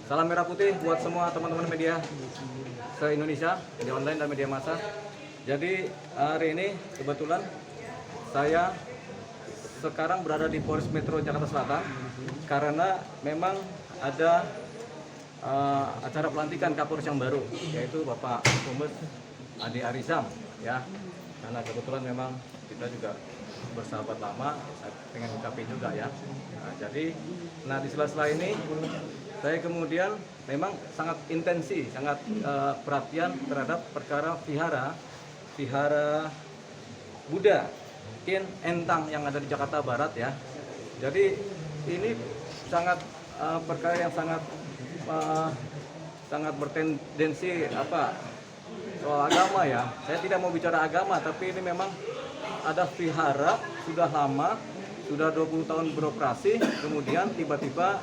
Salam merah putih buat semua teman-teman media se-Indonesia, media online dan media massa. Jadi hari ini kebetulan saya sekarang berada di Polres Metro Jakarta Selatan karena memang ada acara pelantikan Kapolres yang baru, yaitu Bapak Kombes Adi Arizam, ya. Karena kebetulan memang kita juga bersahabat lama, saya pengen ungkapin juga ya. Nah, di sela-sela ini saya kemudian memang sangat intensi, sangat perhatian terhadap perkara vihara Buddha in Entang yang ada di Jakarta Barat ya. Jadi ini sangat perkara yang sangat bertendensi soal agama ya. Saya tidak mau bicara agama, tapi ini memang ada vihara sudah lama, sudah 20 tahun beroperasi, kemudian tiba-tiba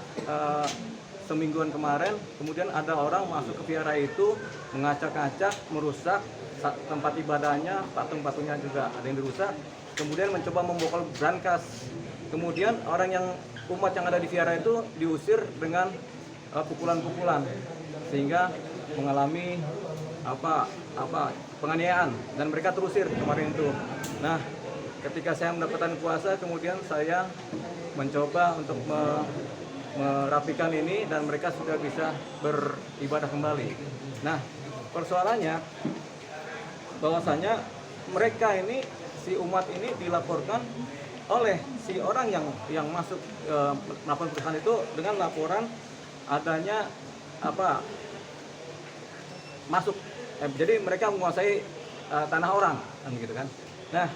semingguan kemarin, kemudian ada orang masuk ke vihara itu, mengacak-acak, merusak tempat ibadahnya, patung-patungnya juga ada yang dirusak, kemudian mencoba membokol brankas. Kemudian umat yang ada di vihara itu diusir dengan pukulan-pukulan, sehingga mengalami penganiayaan dan mereka terusir kemarin itu. Nah, ketika saya mendapatkan kuasa, kemudian saya mencoba untuk merapikan ini dan mereka sudah bisa beribadah kembali. Nah, persoalannya bahwasanya mereka ini, si umat ini dilaporkan oleh si orang yang masuk melakukan perusahaan itu dengan laporan adanya masuk jadi mereka menguasai tanah orang kan gitu kan. Nah,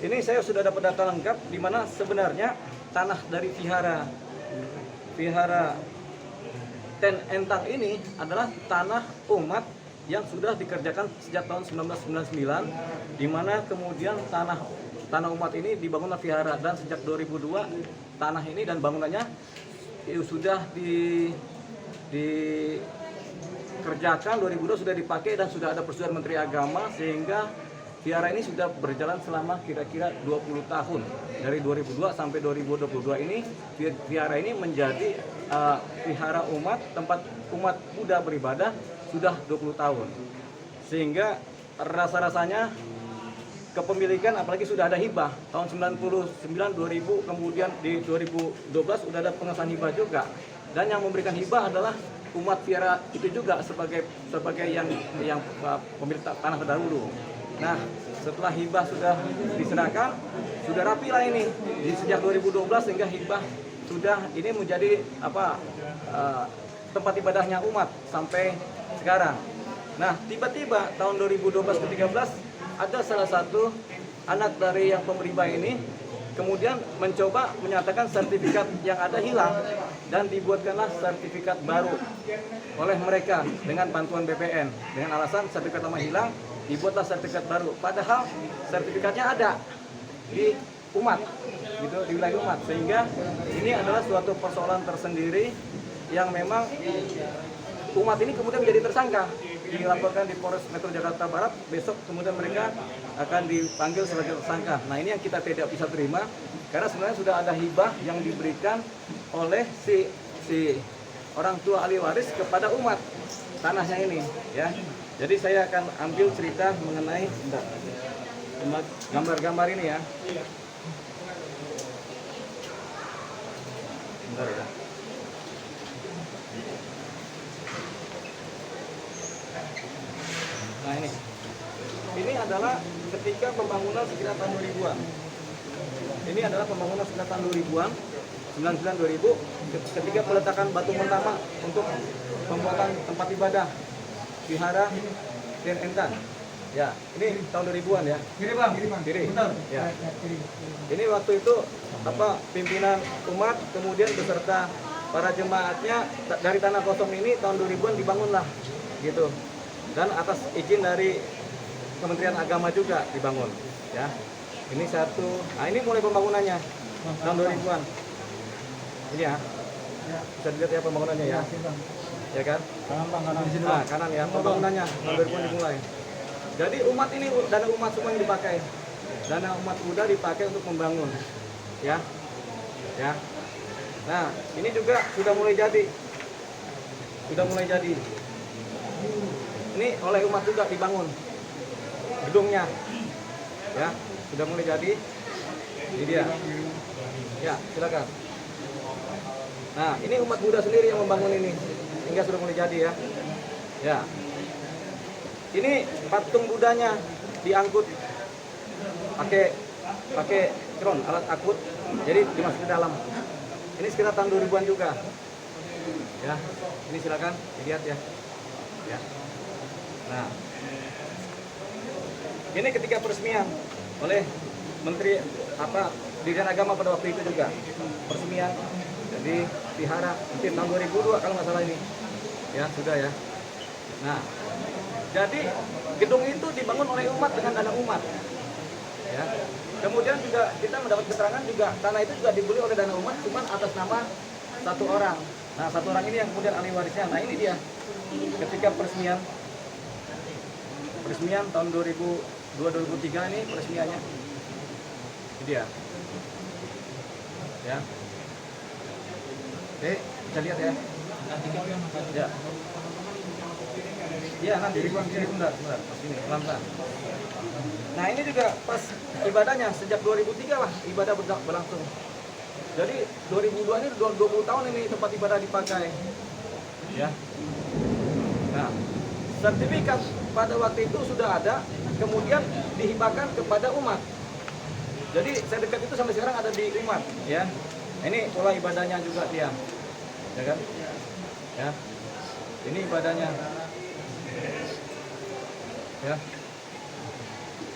ini saya sudah dapat data lengkap di mana sebenarnya tanah dari vihara Ten Entang ini adalah tanah umat yang sudah dikerjakan sejak tahun 1999, di mana kemudian tanah umat ini dibangunlah vihara, dan sejak 2002 tanah ini dan bangunannya sudah dikerjakan, 2002 sudah dipakai dan sudah ada persetujuan Menteri Agama, sehingga vihara ini sudah berjalan selama kira-kira 20 tahun. Dari 2002 sampai 2022 ini, vihara ini menjadi vihara umat, tempat umat Buddha beribadah sudah 20 tahun. Sehingga rasa-rasanya kepemilikan, apalagi sudah ada hibah tahun 99, 2000, kemudian di 2012 sudah ada pengesahan hibah juga. Dan yang memberikan hibah adalah umat vihara itu juga sebagai yang pemilik tanah terdahulu. Nah, setelah hibah sudah diserahkan, sudah rapi lah ini. Sejak 2012 sehingga hibah sudah ini menjadi tempat ibadahnya umat sampai sekarang. Nah, tiba-tiba tahun 2012 ke 13 ada salah satu anak dari yang pemberi hibah ini kemudian mencoba menyatakan sertifikat yang ada hilang, dan dibuatkanlah sertifikat baru oleh mereka dengan bantuan BPN dengan alasan sertifikat lama hilang, dibuatlah sertifikat baru, padahal sertifikatnya ada di umat gitu, di wilayah umat. Sehingga ini adalah suatu persoalan tersendiri yang memang umat ini kemudian menjadi tersangka, dilaporkan di Polres Metro Jakarta Barat. Besok kemudian mereka akan dipanggil sebagai tersangka. Nah, ini yang kita tidak bisa terima, karena sebenarnya sudah ada hibah yang diberikan oleh si orang tua ahli waris kepada umat tanahnya ini ya. Jadi saya akan ambil cerita mengenai gambar-gambar ini ya. Bentar ya. Nah, ini adalah ketika pembangunan sekitar tahun 2000-an. Ini adalah pembangunan sekitar tahun 2000-an, 99-2000, ketika peletakan batu pertama untuk pembuatan tempat ibadah vihara Ten Entang. Ya, ini tahun 2000-an ya. Kiri bang, Kiri. Betul. Ya. Ini waktu itu pimpinan umat kemudian beserta para jemaatnya dari tanah kosong ini tahun 2000-an dibangunlah gitu. Dan atas izin dari Kementerian Agama juga dibangun ya. Ini satu. Nah, ini mulai pembangunannya tahun 2000-an. Ini ya. Bisa dilihat ya pembangunannya ya. Ya kan? Kanan di sini. Nah, kanan ya pembangunannya tahun 2000-an dimulai. Jadi umat ini, dana umat semua yang dipakai. Dana umat Buddha dipakai untuk membangun. Ya. Ya. Nah, ini juga sudah mulai jadi. sudah mulai jadi. Ini oleh umat juga dibangun gedungnya, ya sudah mulai jadi. Ini dia, ya silakan. Nah ini umat Buddha sendiri yang membangun ini, sehingga sudah mulai jadi ya. Ya, ini patung Budanya diangkut pakai kron, alat angkut, jadi dimasukin ke dalam. Ini sekitar tahun 2000-an juga. Ya, ini silakan dilihat ya. Ya. Nah, ini ketika peresmian oleh Menteri Pendidikan Agama pada waktu itu juga peresmian jadi vihara mungkin tahun 2002 kalau nggak salah ini. Ya, sudah ya. Nah, jadi gedung itu dibangun oleh umat dengan dana umat. Ya. Kemudian juga kita mendapat keterangan juga tanah itu juga dibeli oleh dana umat cuma atas nama satu orang. Nah, satu orang ini yang kemudian ahli warisnya. Nah, ini dia. Ketika peresmian tahun 2002-2003 ini peresmiannya. Ini dia. Ya. Oke, bisa lihat ya. Ya. Iya, nanti sebentar, sini, pelan-pelan. Nah, ini juga pas ibadahnya sejak 2003 lah ibadah berlangsung. Jadi 2002 ini 20 tahun ini tempat ibadah dipakai. Ya. Nah, sertifikat pada waktu itu sudah ada, kemudian dihibahkan kepada umat. Jadi sertifikat itu sampai sekarang ada di umat, ya. Ini pola ibadahnya juga dia, ya kan? Ya. Ini ibadahnya. Ya.